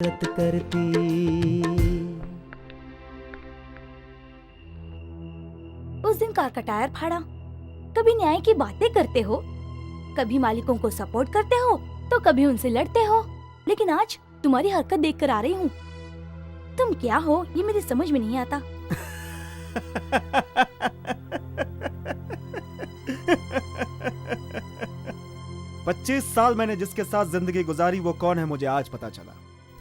गलत करती। उस दिन कार का टायर फाड़ा। कभी न्याय की बातें करते हो, कभी मालिकों को सपोर्ट करते हो, तो कभी उनसे लड़ते हो। लेकिन आज तुम्हारी हरकत देखकर आ रही हूँ, तुम क्या हो ये मेरी समझ में नहीं आता। 25 साल मैंने जिसके साथ जिंदगी गुजारी वो कौन है मुझे आज पता चला।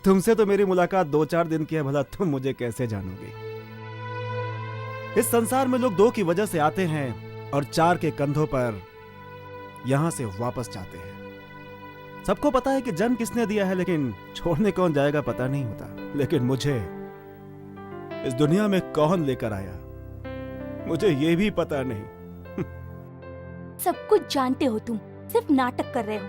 तुमसे तो मेरी मुलाकात 2-4 दिन की है, भला तुम मुझे कैसे जानोगे। इस संसार में लोग 2 की वजह से आते हैं और 4 के कंधों पर यहां से वापस जाते हैं। सबको पता है कि जन्म किसने दिया है, लेकिन छोड़ने कौन जाएगा पता नहीं होता। लेकिन मुझे इस दुनिया में कौन लेकर आया मुझे ये भी पता नहीं। सब कुछ जानते हो, तुम सिर्फ नाटक कर रहे हो।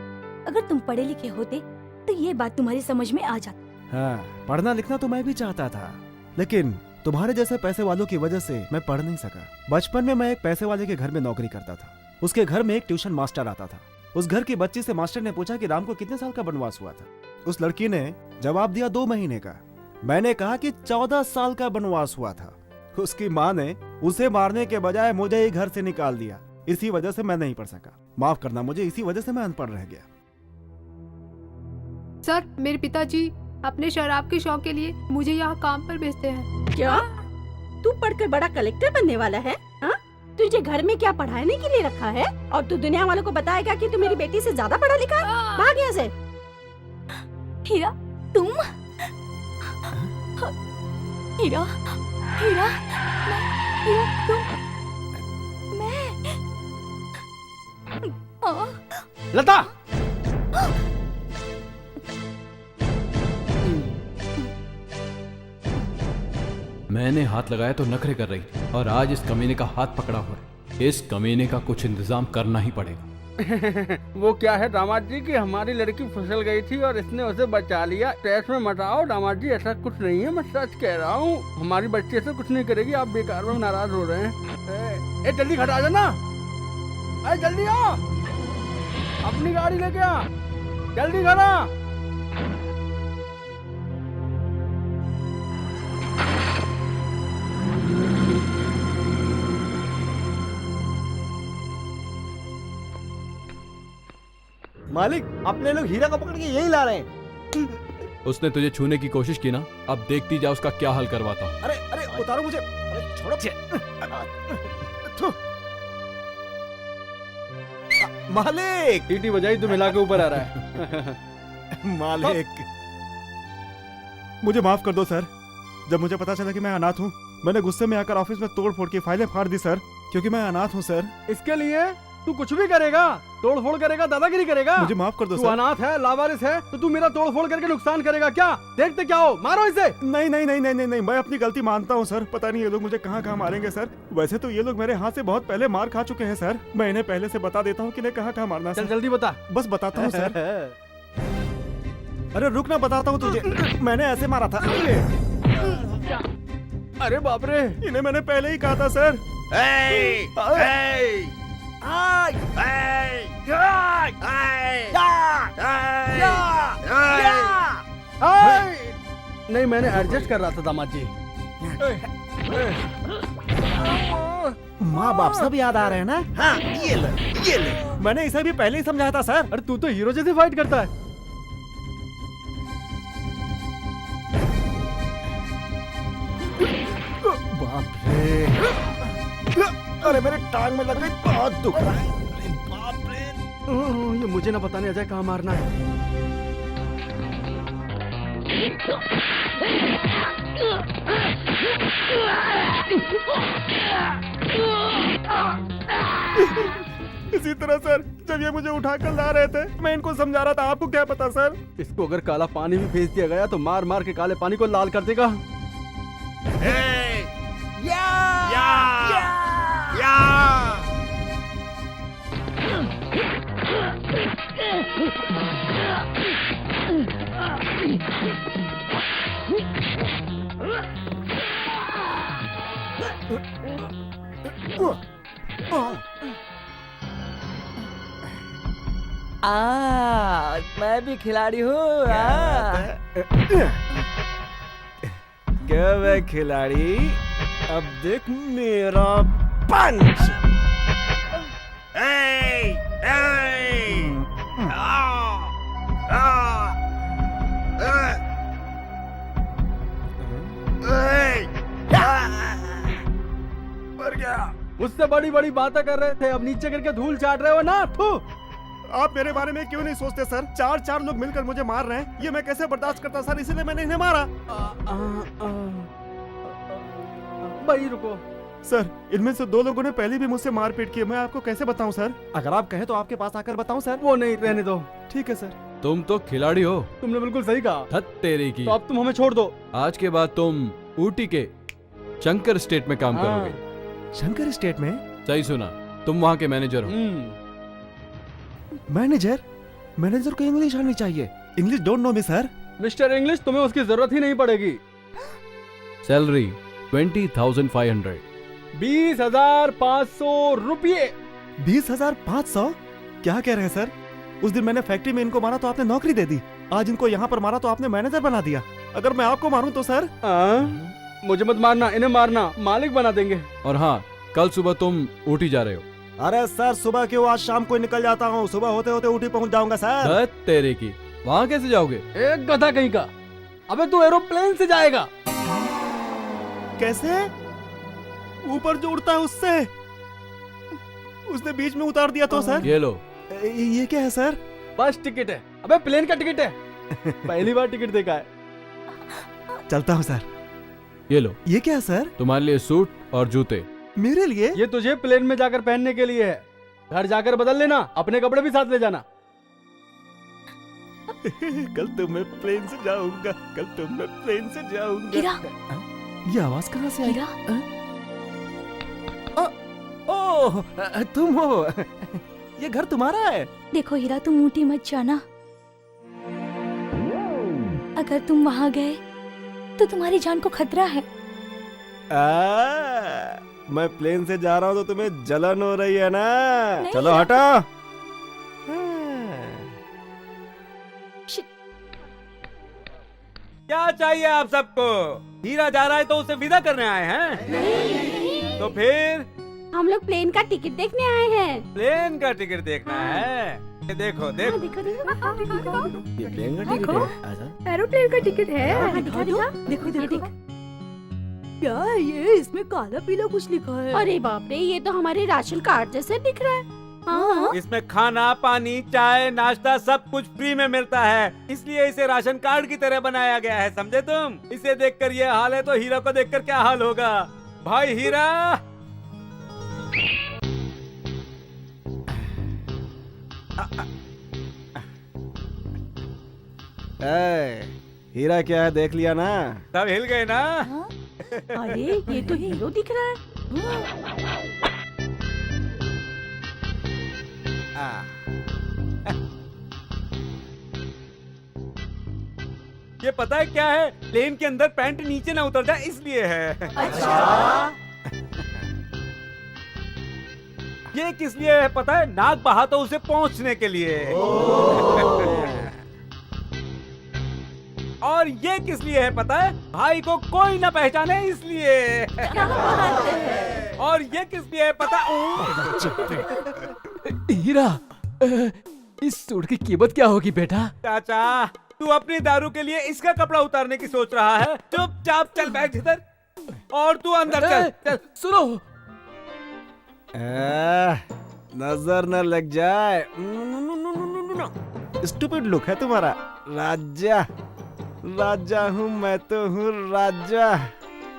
अगर तुम पढ़े लिखे होते तो ये बात तुम्हारी समझ में आ जाती। हाँ, पढ़ना लिखना तो मैं भी चाहता था, लेकिन तुम्हारे जैसे पैसे वालों की वजह से मैं पढ़ नहीं सका। बचपन में मैं एक पैसे वाले के घर में नौकरी करता था। उसके घर में एक ट्यूशन मास्टर आता था। उस घर की बच्ची से मास्टर ने पूछा कि राम को कितने साल का बनवास हुआ था। उस लड़की ने जवाब दिया 2 महीने का। मैंने कहा कि 14 साल का बनवास हुआ था। उसकी माँ ने उसे मारने के बजाय मुझे ही घर से निकाल दिया। इसी वजह से मैं नहीं पढ़ सका। माफ करना मुझे, इसी वजह से मैं अनपढ़ रह गया। सर, मेरे पिताजी अपने शराब के शौक के लिए मुझे यहाँ काम पर भेजते हैं। क्या? तू पढ़कर बड़ा कलेक्टर बनने वाला है? हाँ? तुझे घर में क्या पढ़ाने के लिए रखा है? और तू दुनिया वालों को बताएगा कि तू मेरी बेटी से ज्यादा पढ़ा लिखा है? भाग यहाँ से। हीरा, तुम? हीरा, हीरा, हीरा, तुम? मैं? लता! मैंने हाथ लगाया तो नखरे कर रही, और आज इस कमीने का हाथ पकड़ा हुआ है। इस कमीने का कुछ इंतजाम करना ही पड़ेगा। वो क्या है दामाद जी कि हमारी लड़की फिसल गई थी और इसने उसे बचा लिया। स्ट्रेस में मत आओ दामाद जी, ऐसा कुछ नहीं है, मैं सच कह रहा हूँ। हमारी बच्ची ऐसा कुछ नहीं करेगी, आप बेकार में नाराज हो रहे हैं। ए जल्दी घर आ जाना, अरे जल्दी आ, अपनी गाड़ी लेके आ, जल्दी घर आ। मालिक, अपने लोग हीरा को पकड़ के यही ला रहे हैं। उसने तुझे छूने की कोशिश की ना, अब देखती जा उसका क्या हल करवाता हूँ। अरे अरे उतारो मुझे, अरे छोड़ो। मालिक! टीटी बजाई तो मिला के ऊपर आ रहा है। मालिक, मुझे माफ कर दो सर। जब मुझे पता चला कि मैं अनाथ हूँ, मैंने गुस्से में आकर ऑफिस में तोड़ फोड़ की फाइलें फाड़ दी सर, क्योंकि मैं अनाथ हूँ सर। इसके लिए तू कुछ भी करेगा, तोड़ फोड़ करेगा, दादागिरी करेगा। मुझे माफ कर दो तू सर। अनाथ है, लावारिस है, तो तू मेरा तोड़ फोड़ करके नुकसान करेगा क्या? देखते क्या हो, मारो इसे। नहीं नहीं नहीं नहीं नहीं नहीं, मैं अपनी गलती मानता हूँ सर। पता नहीं ये लोग मुझे कहाँ कहाँ मारेंगे सर। वैसे तो ये लोग मेरे हाथ से बहुत पहले मार खा चुके हैं सर। मैं इन्हें पहले से बता देता हूँ कि इन्हें कहाँ कहाँ मारना है चल सर। जल्दी बता। बस बताता हूँ सर। अरे रुक ना, बताता हूँ तुझे। मैंने ऐसे मारा था। अरे बाप रे, इन्हें मैंने पहले ही कहा था सर। नहीं, मैंने एडजस्ट कर रहा था दामाद जी। माँ बाप सब याद आ रहे हैं ना? हाँ, ये ले। मैंने इसे भी पहले ही समझाया था सर। अरे तू तो हीरो जैसे फाइट करता है। बाप रे, अरे मेरे टांग में लग गई, बहुत दुख रहा है। अरे बाप रे, ये मुझे ना बताने अजय कहाँ मारना है। इसी तरह सर, जब ये मुझे उठाकर ला रहे थे, मैं इनको समझा रहा था। आपको क्या पता सर? इसको अगर काला पानी भी भेज दिया गया तो मार मार के काले पानी को लाल कर देगा। मैं भी खिलाड़ी हूँ। हाँ। क्या वे खिलाड़ी, अब देख मेरा पंच। मर गया। मुझसे बड़ी बड़ी बातें कर रहे थे, अब नीचे करके धूल चाट रहे हो ना। थू। आप मेरे बारे में क्यों नहीं सोचते सर? चार लोग मिलकर मुझे मार रहे हैं, ये मैं कैसे बर्दाश्त करता सर, इसीलिए मैंने इन्हें मारा। भाई रुको। सर, इनमें से 2 लोगों ने पहले भी मुझसे मारपीट की, मैं आपको कैसे बताऊं सर? अगर आप कहें तो आपके पास आकर बताऊं सर? वो नहीं, रहने दो। ठीक है सर। तुम तो खिलाड़ी हो। तुमने बिल्कुल सही कहा। धत तेरी की। तो अब तुम हमें छोड़ दो। आज के बाद तुम ऊटी के शंकर स्टेट में काम हाँ। करोगे। शंकर स्टेट में? सही सुना, तुम वहाँ के मैनेजर हो। मैनेजर? मैनेजर को इंग्लिश आनी चाहिए। English don't know me sir. Mister English, तुम्हें उसकी जरूरत ही नहीं पड़ेगी। सैलरी 20,500। 20,500 रुपये। 20,500? क्या कह रहे हैं सर? उस दिन मैंने फैक्ट्री में इनको मारा तो आपने नौकरी दे दी, आज इनको यहाँ पर मारा तो आपने मैनेजर बना दिया। अगर मैं आपको मारूं तो सर? मुझे मत मारना, इन्हें मारना, मालिक बना देंगे। और हाँ, कल सुबह तुम ऊटी जा रहे हो। अरे सर, सुबह क्यों, आज शाम को निकल जाता हूँ। सुबह होते होते ऊटी पहुँच जाऊंगा सर। धत तेरे की, वहाँ कैसे जाओगे? एक गधा कहीं का। अबे तू एरोप्लेन से जाएगा। कैसे? ऊपर जो उड़ता है उससे? उसने बीच में उतार दिया तो सर? ये लो। ये क्या है सर? बस टिकट है। अबे प्लेन का टिकट है। पहली बार टिकट देखा है। चलता हूँ सर। ये लो। ये क्या है सर? तुम्हारे लिए सूट और जूते। मेरे लिए? ये तुझे प्लेन में जाकर पहनने के लिए है। घर जाकर बदल लेना, अपने कपड़े भी साथ ले जाना। कल तो मैं प्लेन से जाऊंगा, कल तो मैं प्लेन से जाऊंगा। हीरा। ये आवाज कहाँ से आई? हीरा, ओह, तुम हो। ये घर तुम्हारा है? देखो हीरा, तुम ऊटी मत जाना। अगर तुम वहाँ गए तो तुम्हारी जान को खतरा है। मैं प्लेन से जा रहा हूँ तो तुम्हें जलन हो रही है ना? नहीं। चलो हटो। क्या चाहिए आप सबको? हीरा जा रहा है तो उसे विदा करने आए हैं? तो फिर हम लोग प्लेन का टिकट देखने आए हैं। प्लेन का टिकट देखना है? ये देखो देखो, ये प्लेन का टिकट है। आजा। एरोप्लेन का टिकट है। दिखा दो। देखो ये देखो, क्या है ये? इसमें काला पीला कुछ लिखा है। अरे बाप रे, ये तो हमारे राशन कार्ड जैसे दिख रहा है। हाँ। इसमें खाना, पानी, चाय, नाश्ता सब कुछ फ्री में मिलता है, इसलिए इसे राशन कार्ड की तरह बनाया गया है, समझे तुम? इसे देखकर ये हाल है तो हीरा को देखकर क्या हाल होगा? भाई हीरा, हीरा क्या है, देख लिया ना? सब हिल गए ना? हाँ? अरे ये तो हीरो दिख रहा है। ये पता है क्या है? प्लेन के अंदर पैंट नीचे ना उतर जाए इसलिए है। अच्छा। ये किस लिए है पता है? नाक बहा तो उसे पहुंचने के लिए। और ये किस लिए है पता है? भाई को कोई ना पहचाने इसलिए। और ये किस लिए है पता? हीरा, इस सूट की कीमत क्या होगी बेटा? चाचा, तू अपनी दारू के लिए इसका कपड़ा उतारने की सोच रहा है? चुपचाप चल बैठ इधर, और तू अंदर चल। चल। सुनो, नजर न लग जाए। स्टूपिड लुक है तुम्हारा। राजा, राजा हूँ मैं, तो हूँ राजा।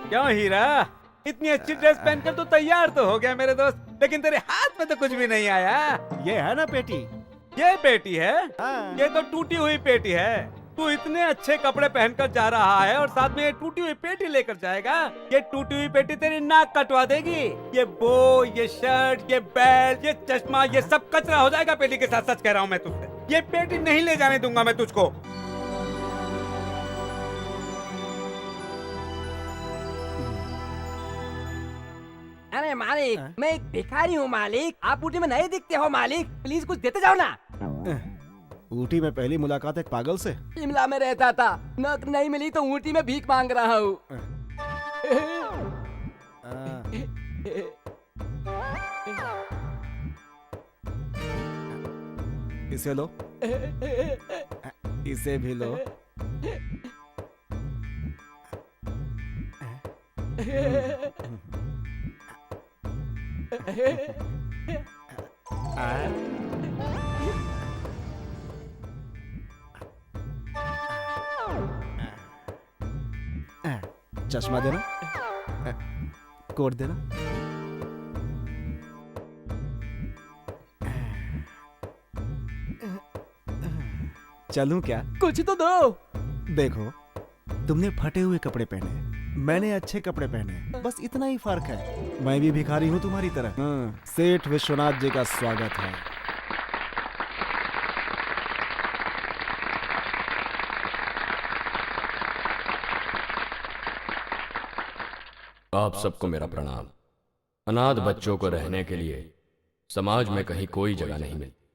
क्यों हीरा, इतनी अच्छी ड्रेस पहनकर तो तैयार तो हो गया मेरे दोस्त, लेकिन तेरे हाथ में तो कुछ भी नहीं आया। ये है ना पेटी? ये पेटी है? हाँ। ये तो टूटी हुई पेटी है। तू इतने अच्छे कपड़े पहनकर जा रहा है और साथ में ये टूटी हुई पेटी लेकर जाएगा? ये टूटी हुई पेटी तेरी नाक कटवा देगी। ये बो, ये शर्ट, ये बेल्ट, ये चश्मा, ये सब कचरा हो जाएगा पेटी के साथ। सच कह रहा हूँ मैं तुझसे, ये पेटी नहीं ले जाने दूंगा मैं तुझको। अरे मालिक, मैं एक भिखारी हूँ मालिक। आप ऊटी में नहीं दिखते हो मालिक, प्लीज कुछ देते जाओ ना। ऊटी में पहली मुलाकात एक पागल से? शिमला में रहता था, नौकरी नहीं मिली तो ऊटी में भीख मांग रहा हूँ। इसे लो, इसे भी लो। चश्मा देना, कोट देना। चलूं क्या? कुछ तो दो। देखो, तुमने फटे हुए कपड़े पहने, मैंने अच्छे कपड़े पहने, बस इतना ही फर्क है। मैं भी भिखारी हूँ तुम्हारी तरह। सेठ विश्वनाथ जी का स्वागत है। आप सबको मेरा प्रणाम। अनाथ बच्चों को रहने के लिए समाज में कहीं कोई जगह नहीं मिलती,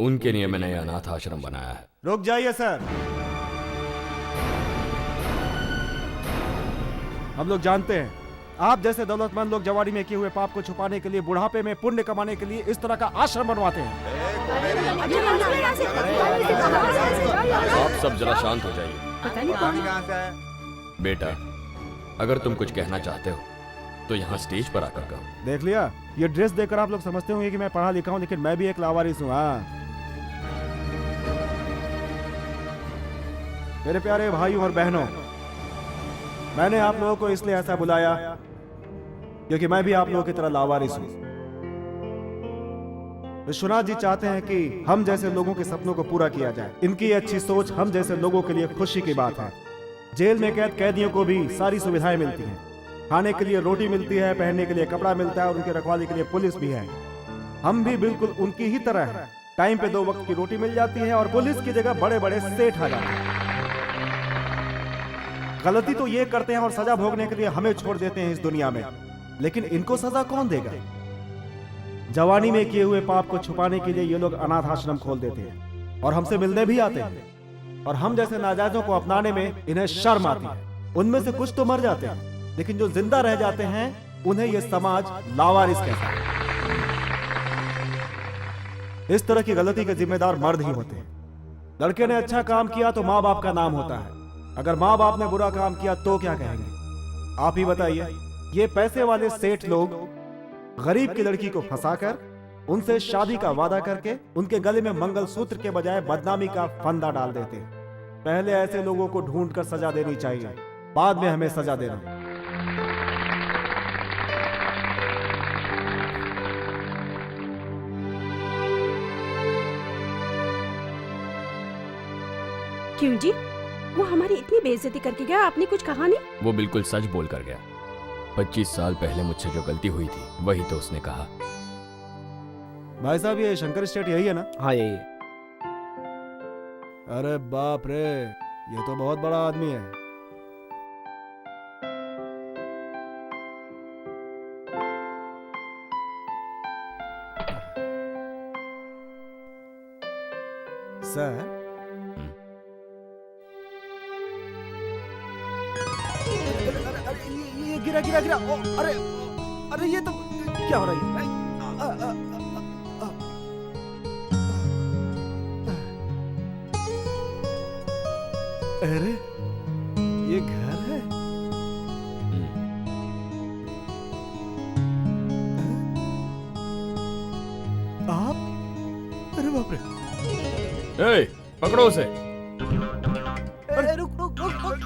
उनके लिए मैंने यह अनाथ आश्रम बनाया है। रुक जाइए सर, हम लोग जानते हैं आप जैसे दौलतमंद लोग जवानी में किए हुए पाप को छुपाने के लिए, बुढ़ापे में पुण्य कमाने के लिए इस तरह का आश्रम बनवाते हैं। आप सब जरा शांत हो जाइए। बेटा, अगर तुम कुछ कहना चाहते हो तो यहाँ स्टेज पर आकर कहो। देख लिया, ये ड्रेस देखकर आप लोग समझते होंगे कि मैं पढ़ा लिखा हूँ, लेकिन मैं भी एक लावारिस हूँ। हाँ, मेरे प्यारे भाइयों और बहनों, मैंने आप लोगों को इसलिए ऐसा बुलाया क्योंकि मैं भी आप लोगों की तरह लावारिस हूँ। विश्वनाथ जी चाहते हैं कि हम जैसे लोगों के सपनों को पूरा किया जाए। इनकी अच्छी सोच हम जैसे लोगों के लिए खुशी की बात है। जेल में कैद कैदियों को भी सारी सुविधाएं मिलती हैं। खाने के लिए रोटी मिलती है, पहनने के लिए कपड़ा मिलता है और उनकी रखवाली के लिए पुलिस भी है। हम भी बिल्कुल उनकी ही तरह हैं। टाइम पे 2 वक्त की रोटी मिल जाती है और पुलिस की जगह बड़े बड़े सेठ आ जाते हैं। गलती तो ये करते हैं और सजा भोगने के लिए हमें छोड़ देते हैं इस दुनिया में, लेकिन इनको सजा कौन देगा? जवानी में किए हुए पाप को छुपाने के लिए ये लोग अनाथ आश्रम खोल देते हैं और हमसे मिलने भी आते हैं, और हम जैसे नाजायजों को अपनाने में इन्हें शर्म आती है। उनमें से कुछ तो मर जाते हैं, लेकिन जो जिंदा रह जाते हैं उन्हें यह समाज लावारिस कहता है। इस तरह की गलती के जिम्मेदार मर्द ही होते हैं। लड़के ने अच्छा काम किया तो माँ बाप का नाम होता है, अगर माँ बाप ने बुरा काम किया तो क्या कहेंगे? आप ही बताइए। ये पैसे वाले सेठ लोग गरीब की लड़की को फंसाकर उनसे शादी का वादा करके उनके गले में मंगलसूत्र के बजाय बदनामी का फंदा डाल देते हैं। पहले ऐसे लोगों को ढूंढकर सजा देनी चाहिए, बाद में हमें सजा देना। क्यों जी? वो हमारी इतनी बेइज्जती करके गया, आपने कुछ कहा नहीं? वो बिल्कुल सच बोल कर गया। 25 साल पहले मुझसे जो गलती हुई थी वही तो उसने कहा। भाई साहब, ये शंकर स्टेट यही है ना? हाँ यही है। अरे बाप रे, ये तो बहुत बड़ा आदमी है। सर, ये गिरा गिरा गिरा। अरे अरे, ये तो क्या हो रहा है? अरे, ये घर है? आप? अरे बाप रे! ए, पकड़ो उसे। अरे रुक रुक रुक रुक।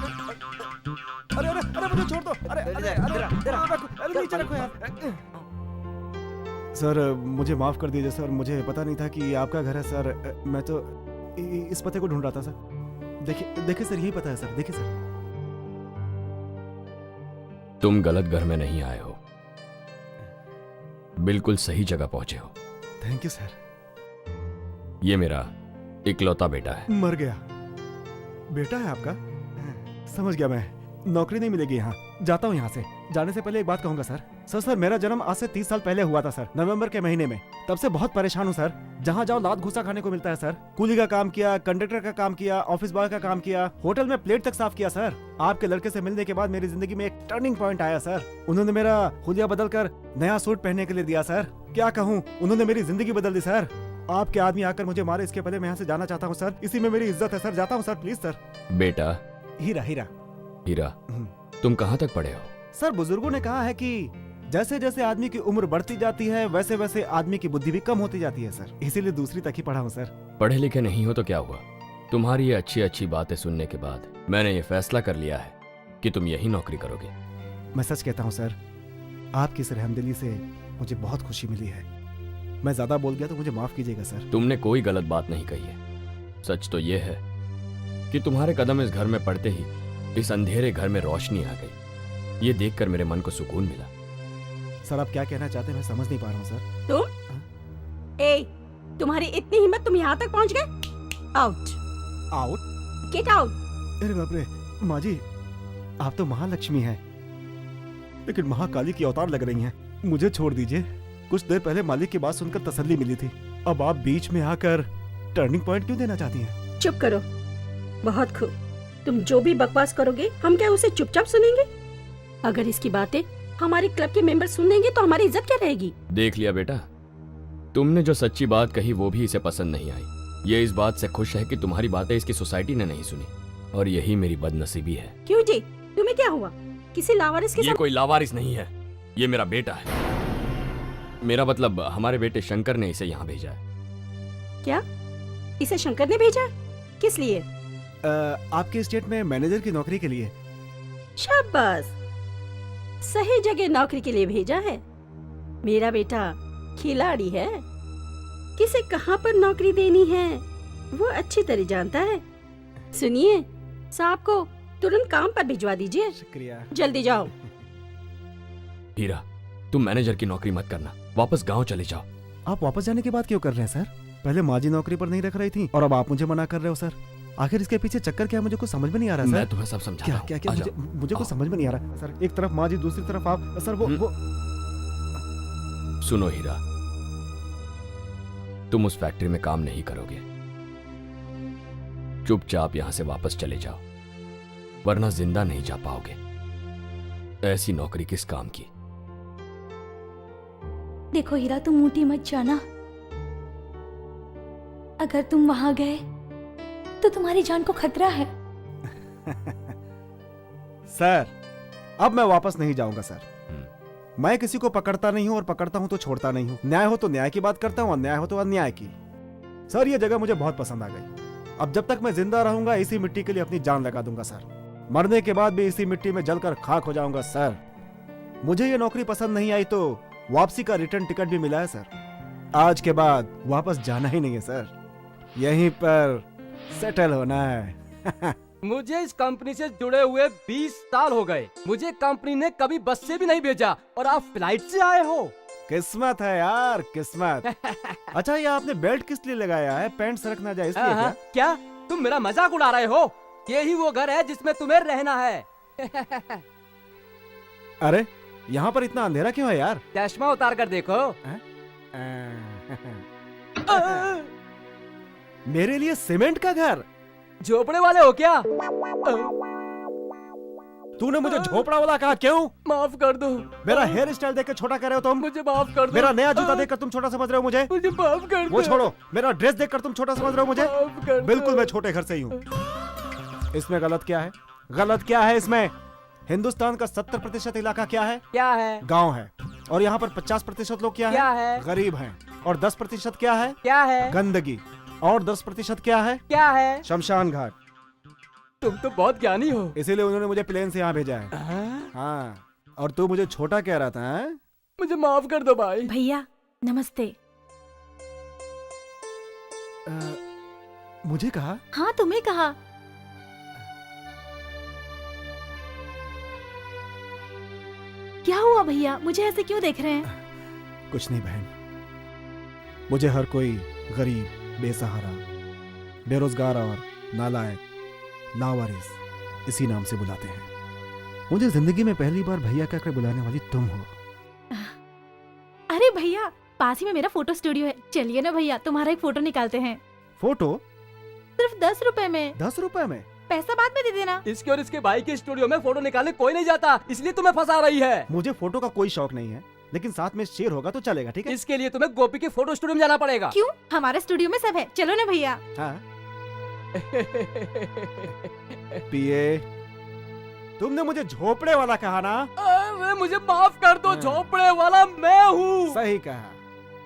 अरे अरे अरे, मुझे छोड़ दो। अरे अरे अरे अरे, नीचे रखो यार। सर, मुझे माफ कर दीजिए सर, मुझे पता नहीं था कि ये आपका घर है सर। मैं तो इस पते को ढूंढ रहा था सर। देखिए देखिए सर, यही पता है सर। देखिए सर, तुम गलत घर में नहीं आए हो, बिल्कुल सही जगह पहुंचे हो। Thank you sir. ये मेरा इकलौता बेटा है। मर गया? बेटा है आपका? समझ गया मैं। नौकरी नहीं मिलेगी यहाँ? जाता हूँ यहाँ से। जाने से पहले एक बात कहूंगा सर। सर मेरा जन्म आज से 30 साल पहले हुआ था सर, नवंबर के महीने में। तब से बहुत परेशान हूँ सर। जहाँ जाओ लात घुसा खाने को मिलता है सर। कूली का काम किया, कंडक्टर का काम किया, ऑफिस बॉय का काम किया, होटल में प्लेट तक साफ किया सर। आपके लड़के से मिलने के बाद मेरी जिंदगी में एक टर्निंग पॉइंट आया सर। उन्होंने मेरा हुलिया बदल कर नया सूट पहनने के लिए दिया सर। क्या कहूँ, उन्होंने मेरी जिंदगी बदल दी सर। आपके आदमी आकर मुझे मारे इसके पहले मैं यहाँ से जाना चाहता हूँ सर। इसी में मेरी इज्जत है सर। जाता हूँ सर, प्लीज सर। बेटा हीरा हीरा हीरा, तुम कहाँ तक पढ़े हो? सर बुजुर्गों ने कहा है कि जैसे जैसे आदमी की उम्र बढ़ती जाती है वैसे वैसे आदमी की बुद्धि भी कम होती जाती है सर। इसीलिए दूसरी तक ही पढ़ा हूँ सर। पढ़े लिखे नहीं हो तो क्या हुआ? तुम्हारी ये अच्छी अच्छी बातें सुनने के बाद मैंने ये फैसला कर लिया है कि तुम यही नौकरी करोगे। मैं सच कहता हूँ सर, आपकी इस रहमदिली से मुझे बहुत खुशी मिली है। मैं ज्यादा बोल गया तो मुझे माफ कीजिएगा सर। तुमने कोई गलत बात नहीं कही है। सच तो ये है कि तुम्हारे कदम इस घर में पड़ते ही इस अंधेरे घर में रोशनी आ गई। ये देखकर मेरे मन को सुकून मिला। सर आप क्या कहना चाहते हैं मैं समझ नहीं पा रहा हूँ सर। तुम तुम्हारी इतनी हिम्मत, तुम यहाँ तक पहुँच गए? Out out? Get out. अरे बाप रे माँ जी, आप तो महालक्ष्मी हैं, लेकिन महाकाली की अवतार लग रही हैं। मुझे छोड़ दीजिए। कुछ देर पहले मालिक की बात सुनकर तसल्ली मिली थी, अब आप बीच में आकर टर्निंग पॉइंट क्यों देना चाहती हैं? चुप करो, बहुत खूब। तुम जो भी बकवास करोगे हम क्या उसे चुपचाप सुनेंगे? अगर इसकी बातें हमारे क्लब के मेंबर सुन लेंगे तो हमारी इज्जत क्या रहेगी? देख लिया बेटा, तुमने जो सच्ची बात कही वो भी इसे पसंद नहीं आई। ये इस बात से खुश है कि तुम्हारी बातें इसकी सोसाइटी ने नहीं सुनी, और यही मेरी बदनसीबी है। क्यों जी, तुम्हें क्या हुआ? किसी लावारिस के ये साथ? कोई लावारिस नहीं है, ये मेरा बेटा है। मेरा मतलब हमारे बेटे शंकर ने इसे यहाँ भेजा है। क्या इसे शंकर ने भेजा? किस लिए? आपके स्टेट में मैनेजर की नौकरी के लिए। शाबाश, सही जगह नौकरी के लिए भेजा है। मेरा बेटा खिलाड़ी है, किसे कहाँ पर नौकरी देनी है वो अच्छी तरह जानता है। सुनिए, साहब को तुरंत काम पर भिजवा दीजिए। शुक्रिया। जल्दी जाओ। हीरा, तुम मैनेजर की नौकरी मत करना, वापस गांव चले जाओ। आप वापस जाने की बात क्यों कर रहे हैं सर? पहले माँ जी नौकरी पर नहीं रख रही थी और अब आप मुझे मना कर रहे हो सर। आखिर इसके पीछे चक्कर क्या है? मुझे कुछ समझ में नहीं आ रहा सर। मैं तुम्हें सब समझा क्या रहा हूं। क्या क्या आ मुझे, जाओ। मुझे कुछ समझ में नहीं आ रहा सर। एक तरफ माँ जी, दूसरी तरफ आप सर। वो सुनो हीरा, तुम उस फैक्ट्री में काम नहीं करोगे। चुपचाप यहां से वापस चले जाओ, वरना जिंदा नहीं जा पाओगे। ऐसी नौकरी किस काम की? देखो हीरा, तुम ऊटी मत जाना। अगर तुम वहां गए तो तुम्हारी जान को खतरा है। सर अब मैं वापस नहीं जाऊंगा सर। मैं किसी को पकड़ता नहीं हूं और पकड़ता हूं तो छोड़ता नहीं हूं। न्याय हो तो न्याय की बात करता हूं, अन्याय हो तो अन्याय की। सर ये जगह मुझे बहुत पसंद आ गई। अब जब तक मैं जिंदा रहूंगा इसी मिट्टी के लिए अपनी जान लगा दूंगा सर। मरने के बाद भी इसी मिट्टी में जलकर खाक हो जाऊंगा सर। मुझे ये नौकरी पसंद नहीं आई तो वापसी का रिटर्न टिकट भी मिला है सर। आज के बाद वापस जाना ही नहीं है सर, यहीं पर सेटल होना है। मुझे इस कंपनी से जुड़े हुए 20 साल हो गए। मुझे कंपनी ने कभी बस से भी नहीं भेजा और आप फ्लाइट से आए हो। किस्मत है यार, किस्मत। अच्छा ये आपने बेल्ट किस लिए लगाया है? पैंट सरक ना जाए इसलिए क्या? क्या तुम मेरा मजाक उड़ा रहे हो? यही वो घर है जिसमें तुम्हें रहना है। अरे यहाँ पर इतना अंधेरा क्यों है यार? चश्मा उतार कर देखो। मेरे लिए सीमेंट का घर? झोपड़े वाले हो क्या? तूने मुझे झोपड़ा वाला कहा, क्यों? माफ कर दो। मेरा हेयर स्टाइल देख कर छोटा कर रहे हो तुम? मुझे माफ कर दो। मेरा नया जूता देख कर तुम छोटा समझ रहे हो मुझे? मुझे माफ कर दो। वो छोड़ो, मेरा ड्रेस देख कर तुम छोटा समझ रहे हो मुझे? माफ कर दो। बिल्कुल मैं छोटे घर से ही हूँ। इसमें गलत क्या है? गलत क्या है इसमें? हिंदुस्तान का 70% इलाका क्या है? क्या है? गांव है। और यहाँ पर 50% लोग क्या है? गरीब हैं। और 10% क्या है? क्या है? गंदगी। और 10% क्या है? क्या है? शमशान घाट। तुम तो बहुत ज्ञानी हो। इसीलिए उन्होंने मुझे प्लेन से यहाँ भेजा है। हाँ, और तू मुझे छोटा कह रहा था? है? मुझे माफ कर दो भाई। भैया नमस्ते। मुझे कहा? हाँ तुम्हें कहा। क्या हुआ भैया, मुझे ऐसे क्यों देख रहे हैं? कुछ नहीं बहन, मुझे हर कोई गरीब, बेसहारा, बेरोजगार और नालायक, लावारिस इसी नाम से बुलाते हैं। मुझे जिंदगी में पहली बार भैया कहकर बुलाने वाली तुम हो। अरे भैया, पास ही में मेरा फोटो स्टूडियो है, चलिए ना भैया, तुम्हारा एक फोटो निकालते हैं। फोटो सिर्फ 10 रुपए में। 10 रुपए में? पैसा बाद में दे देना। इसके और इसके भाई के स्टूडियो में फोटो निकालने कोई नहीं जाता, इसलिए तुम्हें फंसा रही है। मुझे फोटो का कोई शौक नहीं है, लेकिन साथ में शेर होगा तो चलेगा, ठीक है? इसके लिए तुम्हें गोपी के फोटो स्टूडियो में जाना पड़ेगा। क्यों? हमारे स्टूडियो में सब है, चलो ना भैया। हाँ। पिए, तुमने मुझे झोपड़े वाला कहा ना? अरे मुझे माफ कर दो, झोपड़े वाला मैं हूँ। सही कहा।